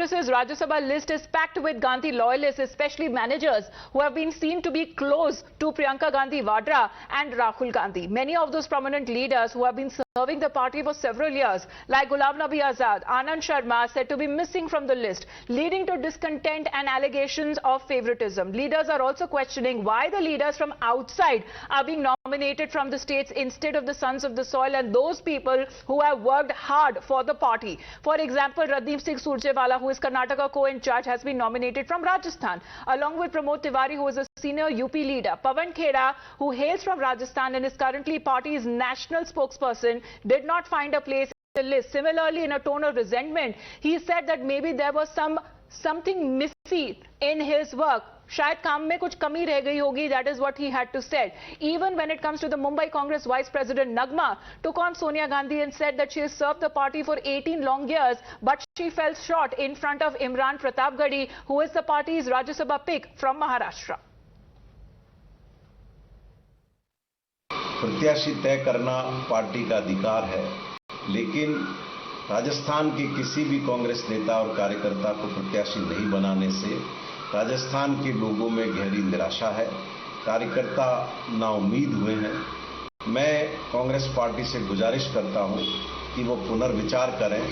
Congress's Rajya Sabha list is packed with Gandhi loyalists, especially managers who have been seen to be close to Priyanka Gandhi Vadra and Rahul Gandhi. Many of those prominent leaders who have been serving the party for several years, like Ghulam Nabi Azad, Anand Sharma, said to be missing from the list, leading to discontent and allegations of favoritism. Leaders are also questioning why the leaders from outside are being nominated from the states instead of the sons of the soil and those people who have worked hard for the party. For example, Randeep Singh Surjewala, who is Karnataka co-in-charge, has been nominated from Rajasthan, along with Pramod Tiwari, who is a senior UP leader. Pawan Kheda, who hails from Rajasthan and is currently party's national spokesperson, did not find a place in the list. Similarly, in a tone of resentment, he said that maybe there was something missing in his work. शायद काम में कुछ कमी रह गई होगी. That is what he had to say. Even when it comes to the Mumbai Congress Vice President, Nagma took on Sonia Gandhi and said that she has served the party for 18 long years, but she fell short in front of Imran Pratapgarhi, who is the party's Rajya Sabha pick from Maharashtra. प्रत्याशी तय करना party का अधिकार है, लेकिन राजस्थान के किसी भी कांग्रेस नेता और कार्यकर्ता को प्रत्याशी नहीं बनाने से राजस्थान के लोगों में गहरी निराशा है। कार्यकर्ता नाउम्मीद हुए हैं। मैं कांग्रेस पार्टी से गुजारिश करता हूं कि वो पुनर्विचार करें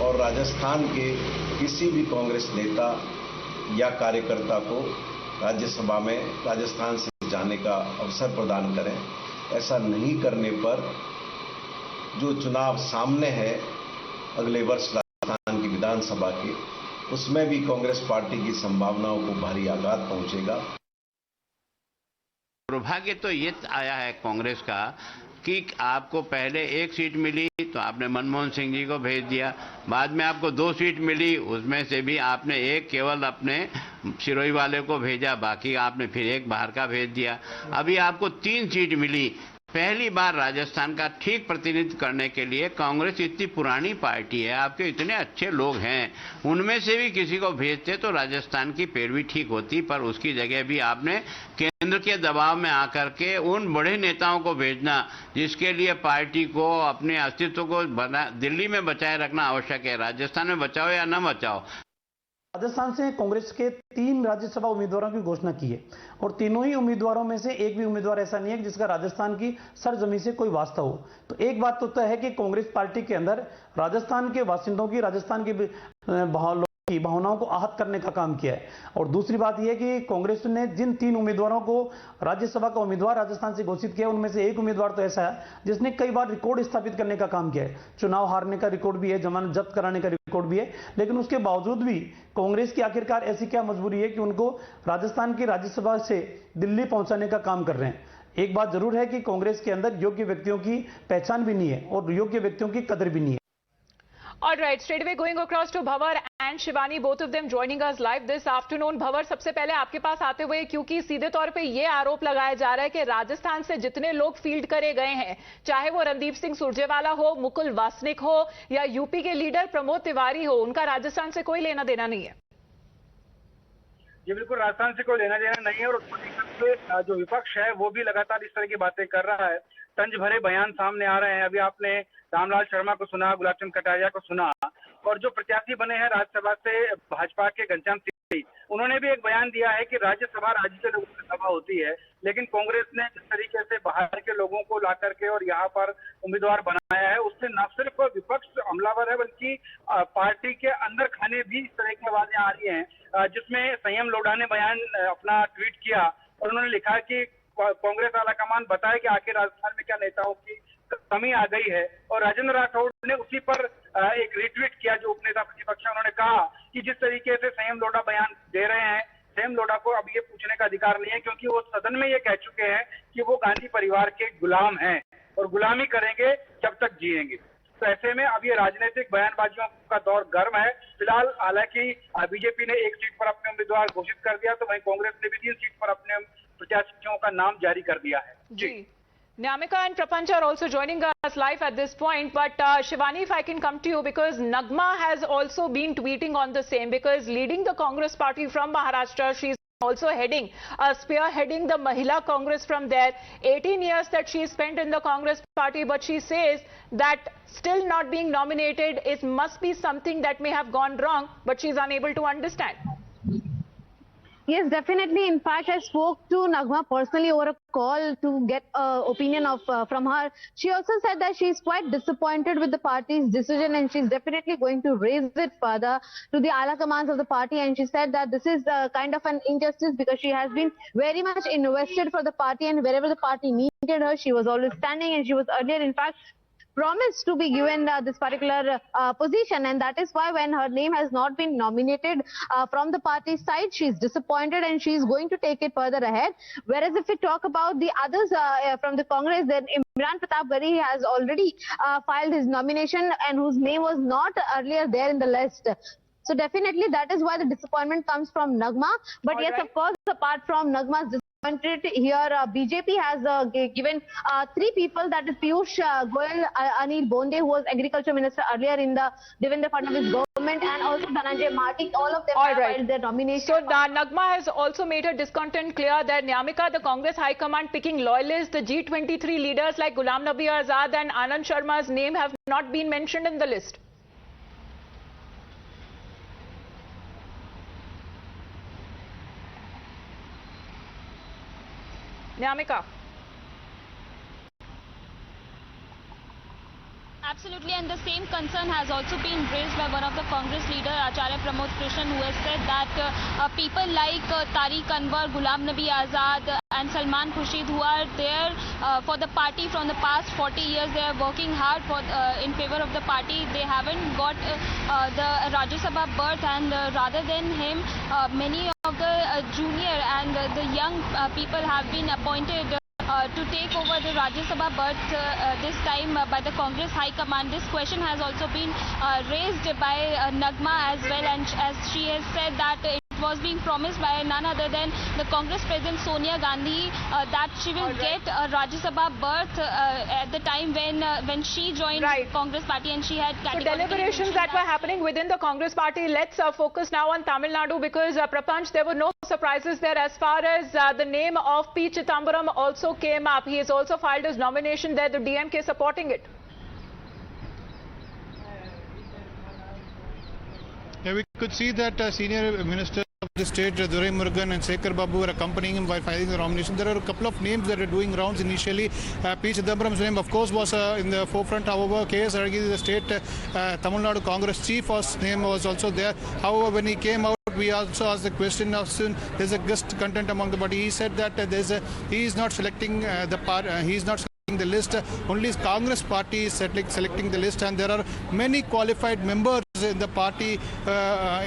और राजस्थान के किसी भी कांग्रेस नेता या कार्यकर्ता को राज्यसभा में राजस्थान से जाने का अवसर प्रदान करें। ऐसा नहीं करने पर जो चुनाव सामने है अगले वर्ष राजस्थान की विधानसभा के, उसमें भी कांग्रेस पार्टी की संभावनाओं को भारी आघात पहुंचेगा। दुर्भाग्य तो ये आया है कांग्रेस का कि आपको पहले एक सीट मिली तो आपने मनमोहन सिंह जी को भेज दिया, बाद में आपको 2 सीट मिली, उसमें से भी आपने एक केवल अपने सिरोही वाले को भेजा, बाकी आपने फिर एक बाहर का भेज दिया। अभी आपको 3 सीट मिली। पहली बार राजस्थान का ठीक प्रतिनिधित्व करने के लिए कांग्रेस इतनी पुरानी पार्टी है, आपके इतने अच्छे लोग हैं, उनमें से भी किसी को भेजते तो राजस्थान की पैरवी ठीक होती, पर उसकी जगह भी आपने केंद्र के दबाव में आकर के उन बड़े नेताओं को भेजना जिसके लिए पार्टी को अपने अस्तित्व को दिल्ली में बचाए रखना आवश्यक है। राजस्थान में बचाओ या न बचाओ। राजस्थान से कांग्रेस के 3 राज्यसभा उम्मीदवारों की घोषणा की है और तीनों ही उम्मीदवारों में से एक भी उम्मीदवार ऐसा नहीं है जिसका राजस्थान की सरजमी से कोई वास्ता हो। तो एक बात तो तय है कि कांग्रेस पार्टी के अंदर राजस्थान के बासिंदों की, राजस्थान की भावनाओं को आहत करने का काम किया है। और दूसरी बात यह है कि कांग्रेस ने जिन 3 उम्मीदवारों को राज्यसभा का उम्मीदवार राजस्थान से घोषित किया, उनमें से एक उम्मीदवार तो ऐसा है जिसने कई बार रिकॉर्ड स्थापित करने का काम किया है। चुनाव हारने का रिकॉर्ड भी है, जमानत जब्त कराने का रिकॉर्ड भी है, लेकिन उसके बावजूद भी कांग्रेस की आखिरकार ऐसी क्या मजबूरी है कि उनको राजस्थान की राज्यसभा से दिल्ली पहुंचाने का काम कर रहे हैं। एक बात जरूर है कि कांग्रेस के अंदर योग्य व्यक्तियों की पहचान भी नहीं है और योग्य व्यक्तियों की कदर भी नहीं है। All right, straight away going across to Bhavar and Shivani, both of them joining us live this afternoon. Bhavar, सबसे पहले आपके पास आते हुए, क्योंकि सीधे तौर पे ये आरोप लगाया जा रहा है कि राजस्थान से जितने लोग फील्ड करे गए हैं, चाहे वो रणदीप सिंह सुरजेवाला हो, मुकुल वासनिक हो या यूपी के लीडर प्रमोद तिवारी हो, उनका राजस्थान से कोई लेना देना नहीं है। ये बिल्कुल राजस्थान से कोई लेना देना नहीं है और जो विपक्ष है वो भी लगातार इस तरह की बातें कर रहा है। तंज भरे बयान सामने आ रहे हैं। अभी आपने रामलाल शर्मा को सुना, गुलाब चंद कटारिया को सुना, और जो प्रत्याशी बने हैं राज्यसभा से भाजपा के घनश्याम सिंह, उन्होंने भी एक बयान दिया है कि राज्यसभा राज्य के लोगों की सभा होती है, लेकिन कांग्रेस ने जिस तरीके से बाहर के लोगों को ला करके और यहाँ पर उम्मीदवार बनाया है, उससे न सिर्फ विपक्ष हमलावर है बल्कि पार्टी के अंदर खाने भी इस तरह की आवाजें आ रही हैं। जिसमें संयम लोढ़ा ने बयान अपना ट्वीट किया और उन्होंने लिखा कि कांग्रेस आलाकमान बताए कि आखिर राजस्थान में क्या नेताओं की कमी आ गई है। और राजेंद्र राठौड़ ने उसी पर एक रिट्वीट किया, जो उपनेता प्रतिपक्ष है। उन्होंने कहा कि जिस तरीके से संयम लोढ़ा बयान दे रहे हैं, संयम लोढ़ा को अब ये पूछने का अधिकार नहीं है, क्योंकि वो सदन में ये कह चुके हैं कि वो गांधी परिवार के गुलाम हैं और गुलामी करेंगे जब तक जिएंगे। तो ऐसे में अब ये राजनीतिक बयानबाजियों का दौर गर्म है। फिलहाल हालांकि बीजेपी ने 1 सीट पर अपने उम्मीदवार घोषित कर दिया, तो वहीं कांग्रेस ने भी 3 सीट पर अपने प्रत्याशियों का नाम जारी कर दिया है। जी, Nyamika and Prapanch are also joining us live at this point, but Shivani, if I can come to you, because Nagma has also been tweeting on the same, because leading the Congress party from Maharashtra, she's also spearheading the Mahila Congress from there. 18 years that she spent in the Congress party, but she says that still not being nominated must be something that may have gone wrong, but she's unable to understand. Yes, definitely. In fact, I spoke to Nagma personally over a call to get opinion from her. She also said that she's quite disappointed with the party's decision, and she's definitely going to raise it further to the ala commands of the party. And she said that this is kind of an injustice because she has been very much invested for the party, and wherever the party needed her, she was always standing, and she was earlier, in fact, promised to be given this particular position, and that is why when her name has not been nominated from the party side, she's disappointed and she's going to take it further ahead. Whereas if we talk about the others from the Congress, then Imran Pratap Garg has already filed his nomination, and whose name was not earlier there in the list. So definitely that is why the disappointment comes from Nagma. But All yes, right. of course, apart from Nagma's here, BJP has given 3 people, that is Piyush Goyal, Anil Bonde, who was agriculture minister earlier in the Devendra Fadnavis government, and also Dhananjay Matik. All of them All have right. filed their nomination. So Nagma has also made her discontent clear that Nyamika, the Congress High Command picking loyalists, the G23 leaders like Ghulam Nabi Azad and Anand Sharma's name have not been mentioned in the list. Nyamika. Absolutely, and the same concern has also been raised by one of the Congress leader, Acharya Pramod Krishan, who has said that people like Tariq Anwar, Ghulam Nabi Azad and Salman Khurshid, who are there for the party from the past 40 years, they are working hard for in favor of the party. They haven't got the Rajya Sabha berth, and rather than him, many of the junior and the young people have been appointed to take over the Rajya Sabha berth this time by the Congress High Command. This question has also been raised by Nagma as well, and as she has said that it was being promised by none other than the Congress President Sonia Gandhi that she will get a Rajya Sabha berth at the time when she joined Congress party, and she had So deliberations that were happening within the Congress party. Let's focus now on Tamil Nadu, because Prapanch, there were no surprises there as far as the name of P. Chidambaram also came up. He has also filed his nomination there, the DMK supporting it. Yeah, we could see that senior minister of the state, Durai Murugan and Sekhar Babu, were accompanying him while filing the nomination. There are a couple of names that are doing rounds initially. P. Chidambaram's name, of course, was in the forefront. However, K.S. Argi, the state Tamil Nadu Congress chief, name was also there. However, when he came out, we also asked the question of soon there's a gust content among the body. He said that he is not selecting the list. Only Congress party is selecting the list, and there are many qualified members in the party.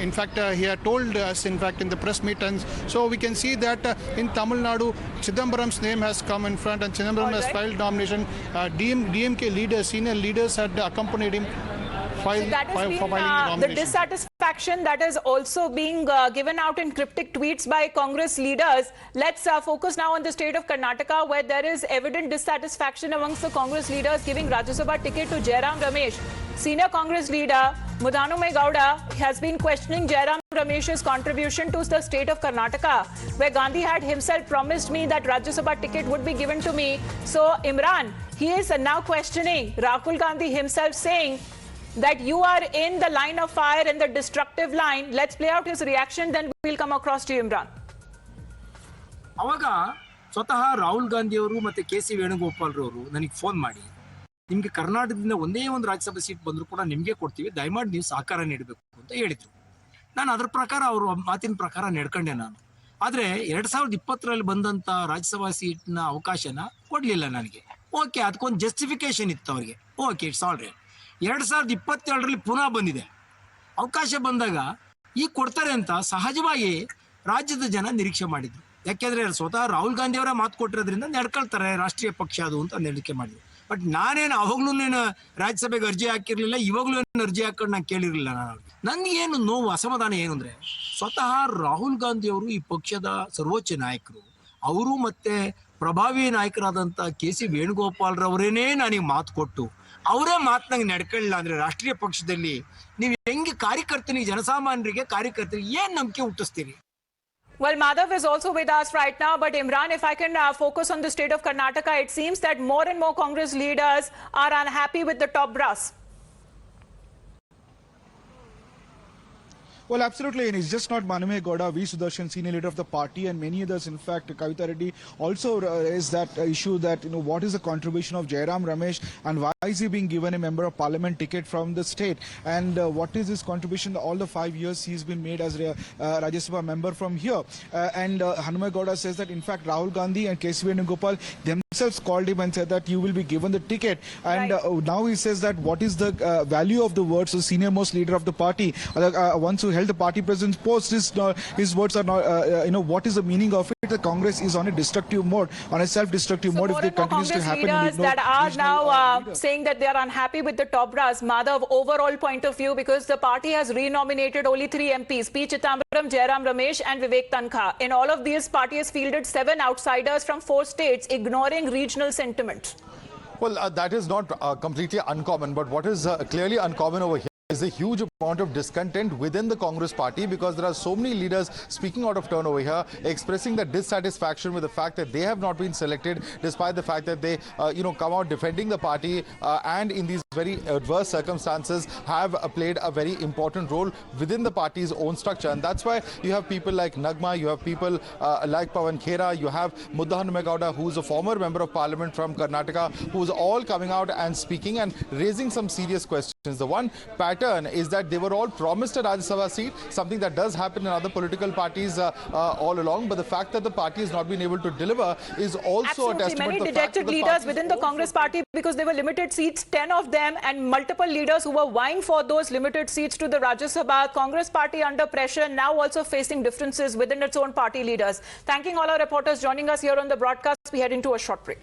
In fact, he had told us, in fact, in the press meet, and so we can see that in Tamil Nadu, Chidambaram's name has come in front, and Chidambaram has filed nomination. DMK leaders, senior leaders had accompanied him. So that has been the dissatisfaction that is also being given out in cryptic tweets by Congress leaders. Let's focus now on the state of Karnataka, where there is evident dissatisfaction amongst the Congress leaders giving Rajya Sabha ticket to Jairam Ramesh. Senior Congress leader Mudanume Gowda has been questioning Jairam Ramesh's contribution to the state of Karnataka, where Gandhi had himself promised me that Rajya Sabha ticket would be given to me. So Imran, he is now questioning Rahul Gandhi himself, saying that you are in the line of fire, in the destructive line. Let's play out his reaction, then we'll come across to you, Imran. ಅವಾಗ ಸ್ವತಃ ರಾಹುಲ್ ಗಾಂಧಿ ಅವರು ಮತ್ತೆ KC. Venugopal ಅವರು ನನಗೆ phone ಮಾಡಿ, ನಿಮ್ಗೆ ಕರ್ನಾಟಕದಿಂದ ಒಂದೇ ಒಂದು ರಾಜ್ಯಸಭಾ ಸೀಟ್ ಬಂದರೂ ಕೂಡ ನಿಮಗೆ ಕೊಡ್ತೀವಿ, ದಯಮಾಡಿ ನೀವು ಸಹಕಾರ ನೀಡಬೇಕು ಅಂತ ಹೇಳಿದ್ರು. ನಾನು ಅದರ ಪ್ರಕಾರ ಅವರು ಮಾತಿನ ಪ್ರಕಾರ ನಡ್ಕೊಂಡೆ ನಾನು. ಆದರೆ 2020ರಲ್ಲಿ ಬಂದಂತ ರಾಜ್ಯಸಭಾ ಸೀಟ್ನ ಅವಕಾಶನ ಕೊಡಲಿಲ್ಲ ನನಗೆ. ಓಕೆ, ಅದಕ್ಕೊಂದು ಜಸ್ಟಿಫಿಕೇಶನ್ ಇತ್ತು ಅವರಿಗೆ. Okay, it's all right. 2022ರಲ್ಲಿ ಪುನಃ ಬಂದಿದೆ ಅವಕಾಶ. ಬಂದಾಗ ಈಗ ಕೊಡ್ತಾರೆ ಅಂತ ಸಹಜವಾಗಿ ರಾಜ್ಯದ ಜನ ನಿರೀಕ್ಷೆ ಮಾಡಿದ್ರು. ಯಾಕೆಂದ್ರೆ ಸ್ವತಃ ರಾಹುಲ್ ಗಾಂಧಿ ಅವರ ಮಾತು ಕೊಟ್ಟಿರೋದ್ರಿಂದ ನಡ್ಕೊಳ್ತಾರೆ, ರಾಷ್ಟ್ರೀಯ ಪಕ್ಷ ಅದು ಅಂತ ನಿರೀಕ್ಷೆ ಮಾಡಿದ್ರು. ಬಟ್ ನಾನೇನು ಅವಾಗ್ಲೂ ರಾಜ್ಯಸಭೆಗೆ ಅರ್ಜಿ ಹಾಕಿರ್ಲಿಲ್ಲ, ಇವಾಗ್ಲೂ ಅರ್ಜಿ ಹಾಕೊಂಡು ನಾನು ಕೇಳಿರ್ಲಿಲ್ಲ. ನನ್ಗೇನು ನೋವು, ಅಸಮಾಧಾನ ಏನು ಅಂದ್ರೆ, ಸ್ವತಃ ರಾಹುಲ್ ಗಾಂಧಿ ಅವರು ಈ ಪಕ್ಷದ ಸರ್ವೋಚ್ಚ ನಾಯಕರು, ಅವರು ಮತ್ತೆ ಪ್ರಭಾವಿ ನಾಯಕರಾದಂತ ಕೆ.ಸಿ. ವೇಣುಗೋಪಾಲ್ ರವರೇನೇ ನನಗೆ ಮಾತು ಕೊಟ್ಟು ಅವರೇ ಮಾತನಾಗ ನಡ್ಕೊಳ್ಳಿಲ್ಲ ಅಂದ್ರೆ ರಾಷ್ಟ್ರೀಯ ಪಕ್ಷದಲ್ಲಿ ನೀವು ಹೆಂಗೆ ಕಾರ್ಯಕರ್ತನಿಗೆ, ಜನಸಾಮಾನ್ಯರಿಗೆ, ಕಾರ್ಯಕರ್ತರಿಗೆ ಏನ್ ನಂಬಿಕೆ ಹುಟ್ಟಿಸ್ತೀರಿ? Well, Madhav is also with us right now, but Imran, if I can focus on the state of Karnataka, it seems that more and more Congress leaders are unhappy with the top brass. Well, absolutely, and it's just not Maname Gowda, V. Sudarshan, senior leader of the party, and many others. In fact, Kavita Reddy also raised that issue that, what is the contribution of Jairam Ramesh and why is he being given a member of parliament ticket from the state? And what is his contribution all the 5 years he's been made as a Rajya Sabha member from here? And Hanuman Gowda says that, in fact, Rahul Gandhi and K.C. Venugopal themselves called him and said that you will be given the ticket. And now he says that what is the value of the words of the senior most leader of the party, once who held the party president's post, his words are not, what is the meaning of it? The Congress is on a destructive mode, on a self-destructive mode if they continues to happen. Leaders that are now saying that they are unhappy with the top brass, Madhav, overall point of view, because the party has renominated only 3 MPs, P. Chidambaram, Jairam Ramesh and Vivek Tankha. In all of these, party has fielded 7 outsiders from 4 states, ignoring regional sentiment. Well, that is not completely uncommon, but what is clearly uncommon over here is a huge amount of discontent within the Congress party, because there are so many leaders speaking out of turn over here, expressing their dissatisfaction with the fact that they have not been selected, despite the fact that they, come out defending the party and in these very adverse circumstances have played a very important role within the party's own structure. And that's why you have people like Nagma, you have people like Pawan Khera, you have Mudha Hanuman Gowda, who's a former member of parliament from Karnataka, who's all coming out and speaking and raising some serious questions. The one pattern is that they were all promised a Rajya Sabha seat, something that does happen in other political parties all along. But the fact that the party has not been able to deliver is also a testament to the fact that many dejected leaders within the Congress party, because there were limited seats, 10 of them, and multiple leaders who were vying for those limited seats to the Rajya Sabha. Congress party under pressure, now also facing differences within its own party leaders. Thanking all our reporters joining us here on the broadcast. We head into a short break.